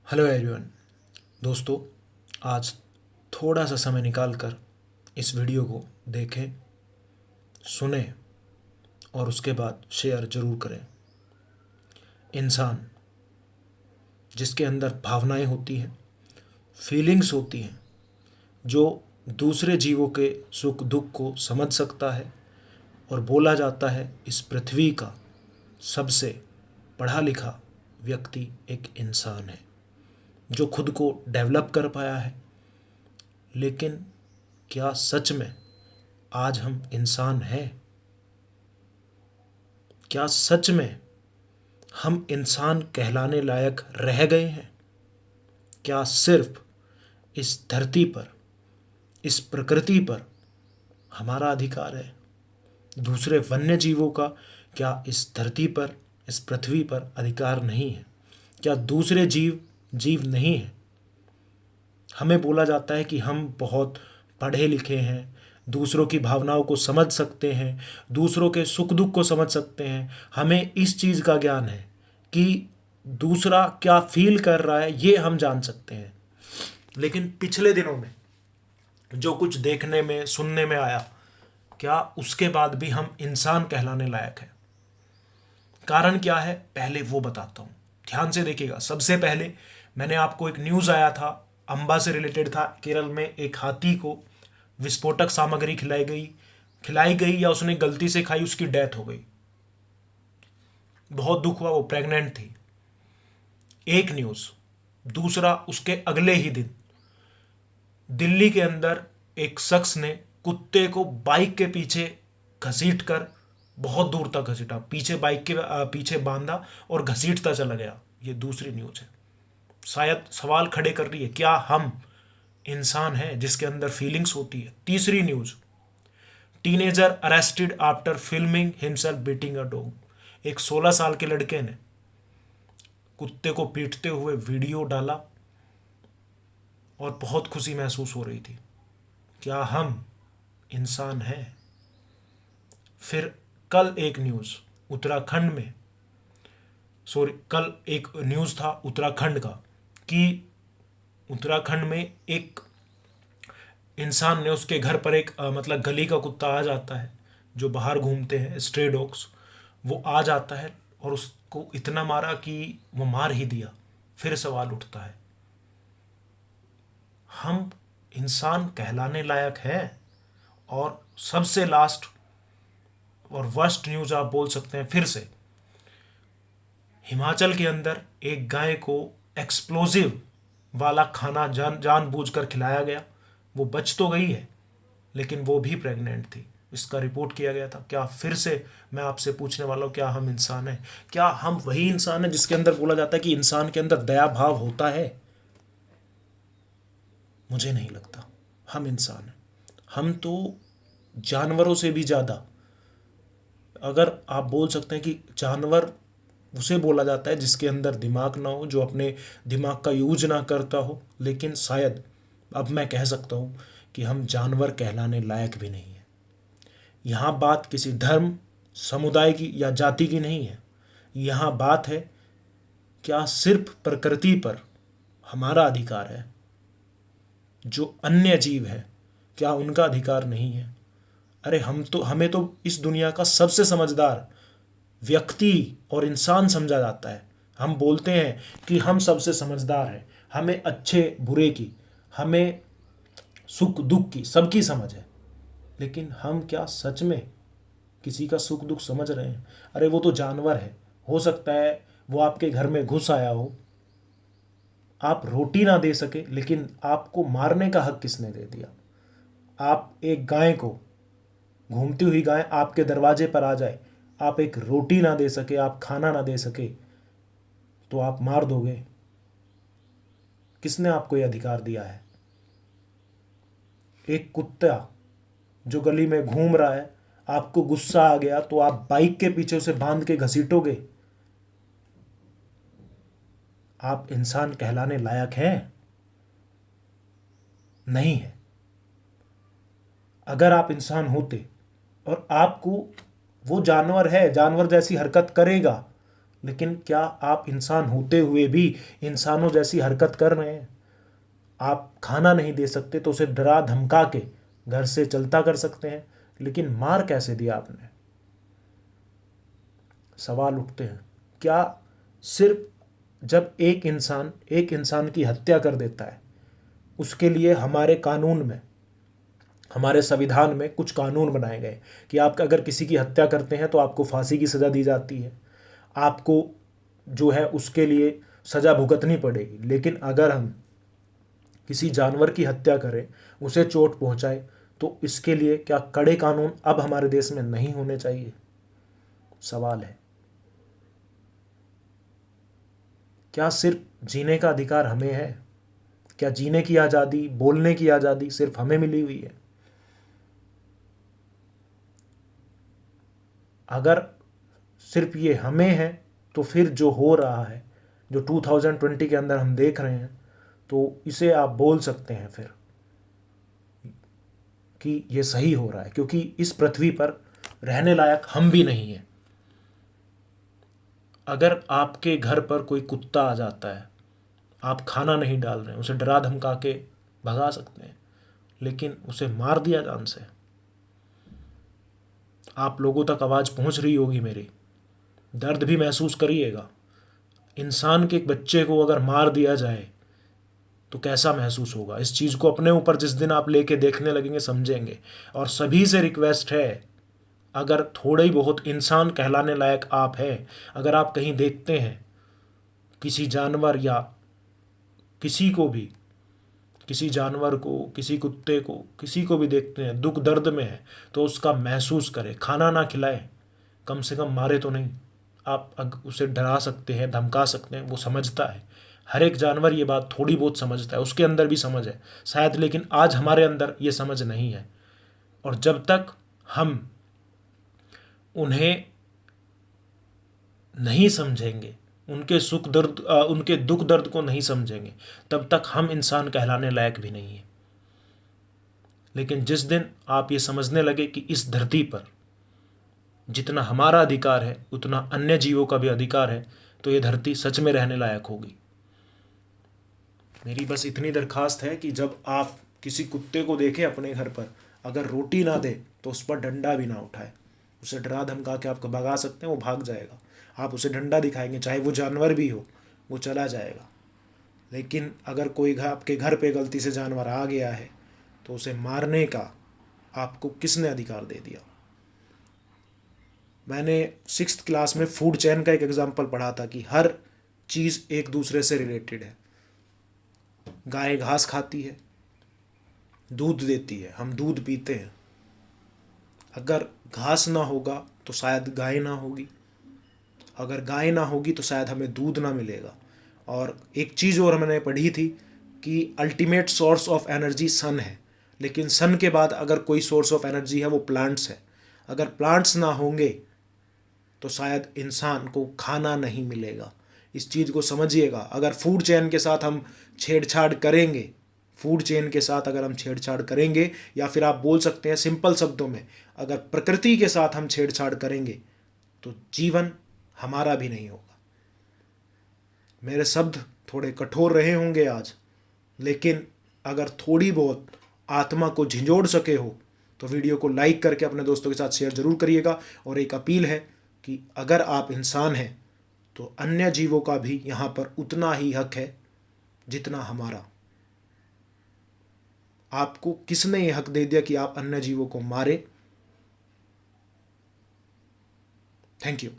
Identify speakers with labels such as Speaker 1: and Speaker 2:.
Speaker 1: Hello everyone. दोस्तों, आज थोड़ा सा समय निकाल कर इस वीडियो को देखें, सुने और उसके बाद शेयर ज़रूर करें। इंसान जिसके अंदर भावनाएं होती हैं, फीलिंग्स होती हैं, जो दूसरे जीवों के सुख दुख को समझ सकता है, और बोला जाता है इस पृथ्वी का सबसे पढ़ा लिखा व्यक्ति एक इंसान है जो खुद को डेवलप कर पाया है। लेकिन क्या सच में आज हम इंसान हैं? क्या सच में हम इंसान कहलाने लायक रह गए हैं? क्या सिर्फ इस धरती पर, इस प्रकृति पर हमारा अधिकार है? दूसरे वन्य जीवों का क्या इस धरती पर, इस पृथ्वी पर अधिकार नहीं है? क्या दूसरे जीव जीव नहीं है? हमें बोला जाता है कि हम बहुत पढ़े लिखे हैं, दूसरों की भावनाओं को समझ सकते हैं, दूसरों के सुख दुख को समझ सकते हैं, हमें इस चीज़ का ज्ञान है कि दूसरा क्या फील कर रहा है ये हम जान सकते हैं। लेकिन पिछले दिनों में जो कुछ देखने में सुनने में आया, क्या उसके बाद भी हम इंसान कहलाने लायक है? कारण क्या है पहले वो बताता हूँ, ध्यान से देखिएगा। सबसे पहले मैंने आपको एक न्यूज़ आया था, अंबा से रिलेटेड था। केरल में एक हाथी को विस्फोटक सामग्री खिलाई गई या उसने गलती से खाई, उसकी डेथ हो गई। बहुत दुख हुआ, वो प्रेग्नेंट थी। एक न्यूज़। दूसरा, उसके अगले ही दिन दिल्ली के अंदर एक शख्स ने कुत्ते को बाइक के पीछे घसीट कर बहुत दूर तक घसीटा, पीछे बाइक के पीछे बांधा और घसीटता चला गया। ये दूसरी न्यूज़ है। शायद सवाल खड़े कर रही है, क्या हम इंसान हैं जिसके अंदर फीलिंग्स होती है? तीसरी news, teenager arrested after filming himself beating a dog. एक 16 साल के लड़के ने कुत्ते को पीटते हुए वीडियो डाला और बहुत खुशी महसूस हो रही थी। क्या हम इंसान हैं? फिर कल एक न्यूज़ उत्तराखंड में, कल एक न्यूज़ था उत्तराखंड का कि उत्तराखंड में एक इंसान ने, उसके घर पर एक मतलब गली का कुत्ता आ जाता है जो बाहर घूमते हैं, स्ट्रे डॉग्स, वो आ जाता है और उसको इतना मारा कि वो मार ही दिया। फिर सवाल उठता है, हम इंसान कहलाने लायक हैं? और सबसे लास्ट और वर्स्ट न्यूज़ आप बोल सकते हैं फिर से, हिमाचल के अंदर एक गाय को एक्सप्लोजिव वाला खाना जानबूझकर खिलाया गया। वो बच तो गई है लेकिन वो भी प्रेग्नेंट थी। इसका रिपोर्ट किया गया था। क्या फिर से मैं आपसे पूछने वाला हूँ, क्या हम इंसान हैं? क्या हम वही इंसान हैं जिसके अंदर बोला जाता है कि इंसान के अंदर दया भाव होता है? मुझे नहीं लगता हम इंसान हैं। हम तो जानवरों से भी ज़्यादा, अगर आप बोल सकते हैं कि जानवर उसे बोला जाता है जिसके अंदर दिमाग ना हो, जो अपने दिमाग का यूज ना करता हो। लेकिन शायद अब मैं कह सकता हूँ कि हम जानवर कहलाने लायक भी नहीं है। यहाँ बात किसी धर्म, समुदाय की या जाति की नहीं है। यहाँ बात है, क्या सिर्फ प्रकृति पर हमारा अधिकार है? जो अन्य जीव है क्या उनका अधिकार नहीं है? अरे हमें तो इस दुनिया का सबसे समझदार व्यक्ति और इंसान समझा जाता है। हम बोलते हैं कि हम सबसे समझदार हैं, हमें अच्छे बुरे की, हमें सुख दुख की, सबकी समझ है। लेकिन हम क्या सच में किसी का सुख दुख समझ रहे हैं? अरे वो तो जानवर है। हो सकता है वो आपके घर में घुस आया हो, आप रोटी ना दे सके, लेकिन आपको मारने का हक किसने दे दिया? आप एक गाय को, घूमती हुई गाय आपके दरवाजे पर आ जाए, आप एक रोटी ना दे सके, आप खाना ना दे सके, तो आप मार दोगे? किसने आपको ये अधिकार दिया है? एक कुत्ता जो गली में घूम रहा है, आपको गुस्सा आ गया तो आप बाइक के पीछे उसे बांध के घसीटोगे? आप इंसान कहलाने लायक हैं? नहीं है। अगर आप इंसान होते और आपको, वो जानवर है, जानवर जैसी हरकत करेगा, लेकिन क्या आप इंसान होते हुए भी इंसानों जैसी हरकत कर रहे हैं? आप खाना नहीं दे सकते तो उसे डरा धमका के घर से चलता कर सकते हैं, लेकिन मार कैसे दिया आपने? सवाल उठते हैं। क्या सिर्फ जब एक इंसान की हत्या कर देता है, उसके लिए हमारे कानून में, हमारे संविधान में कुछ कानून बनाए गए कि आप अगर किसी की हत्या करते हैं तो आपको फांसी की सज़ा दी जाती है, आपको जो है उसके लिए सज़ा भुगतनी पड़ेगी। लेकिन अगर हम किसी जानवर की हत्या करें, उसे चोट पहुंचाए, तो इसके लिए क्या कड़े कानून अब हमारे देश में नहीं होने चाहिए? सवाल है। क्या सिर्फ जीने का अधिकार हमें है? क्या जीने की आज़ादी, बोलने की आज़ादी सिर्फ हमें मिली हुई है? अगर सिर्फ ये हमें है, तो फिर जो हो रहा है, जो 2020 के अंदर हम देख रहे हैं, तो इसे आप बोल सकते हैं फिर कि ये सही हो रहा है, क्योंकि इस पृथ्वी पर रहने लायक हम भी नहीं हैं। अगर आपके घर पर कोई कुत्ता आ जाता है, आप खाना नहीं डाल रहे हैं, उसे डरा धमका के भगा सकते हैं, लेकिन उसे मार दिया जान से। आप लोगों तक आवाज़ पहुंच रही होगी मेरी, दर्द भी महसूस करिएगा। इंसान के एक बच्चे को अगर मार दिया जाए तो कैसा महसूस होगा? इस चीज़ को अपने ऊपर जिस दिन आप लेके देखने लगेंगे समझेंगे। और सभी से रिक्वेस्ट है, अगर थोड़े ही बहुत इंसान कहलाने लायक आप हैं, अगर आप कहीं देखते हैं किसी जानवर या किसी को भी, किसी जानवर को, किसी कुत्ते को, किसी को भी देखते हैं दुख दर्द में है, तो उसका महसूस करें। खाना ना खिलाएं, कम से कम मारे तो नहीं। आप उसे डरा सकते हैं, धमका सकते हैं, वो समझता है। हर एक जानवर ये बात थोड़ी बहुत समझता है, उसके अंदर भी समझ है शायद, लेकिन आज हमारे अंदर ये समझ नहीं है। और जब तक हम उन्हें नहीं समझेंगे, उनके दुख दर्द को नहीं समझेंगे, तब तक हम इंसान कहलाने लायक भी नहीं है। लेकिन जिस दिन आप ये समझने लगे कि इस धरती पर जितना हमारा अधिकार है उतना अन्य जीवों का भी अधिकार है, तो ये धरती सच में रहने लायक होगी। मेरी बस इतनी दरखास्त है कि जब आप किसी कुत्ते को देखें अपने घर पर, अगर रोटी ना दे तो उस पर डंडा भी ना उठाए। उसे डरा धमका के आपको भगा सकते हैं, वो भाग जाएगा। आप उसे डंडा दिखाएंगे, चाहे वो जानवर भी हो, वो चला जाएगा। लेकिन अगर कोई आपके घर पे गलती से जानवर आ गया है, तो उसे मारने का आपको किसने अधिकार दे दिया? मैंने 6th क्लास में फूड चेन का एक एग्जाम्पल पढ़ा था कि हर चीज़ एक दूसरे से रिलेटेड है। गाय घास खाती है, दूध देती है, हम दूध पीते हैं। अगर घास ना होगा तो शायद गाय ना होगी, अगर गाय ना होगी तो शायद हमें दूध ना मिलेगा। और एक चीज़ और मैंने पढ़ी थी कि ultimate source of energy sun है, लेकिन सन के बाद अगर कोई सोर्स ऑफ एनर्जी है वो प्लांट्स है। अगर प्लांट्स ना होंगे तो शायद इंसान को खाना नहीं मिलेगा। इस चीज़ को समझिएगा। अगर फूड चेन के साथ हम छेड़छाड़ करेंगे, फूड चेन के साथ अगर हम छेड़छाड़ करेंगे, या फिर आप बोल सकते हैं सिंपल शब्दों में, अगर प्रकृति के साथ हम छेड़छाड़ करेंगे, तो जीवन हमारा भी नहीं होगा। मेरे शब्द थोड़े कठोर रहे होंगे आज, लेकिन अगर थोड़ी बहुत आत्मा को झिंझोड़ सके हो तो वीडियो को लाइक करके अपने दोस्तों के साथ शेयर ज़रूर करिएगा। और एक अपील है कि अगर आप इंसान हैं तो अन्य जीवों का भी यहाँ पर उतना ही हक है जितना हमारा। आपको किसने ये हक दे दिया कि आप अन्य जीवों को मारे? Thank you.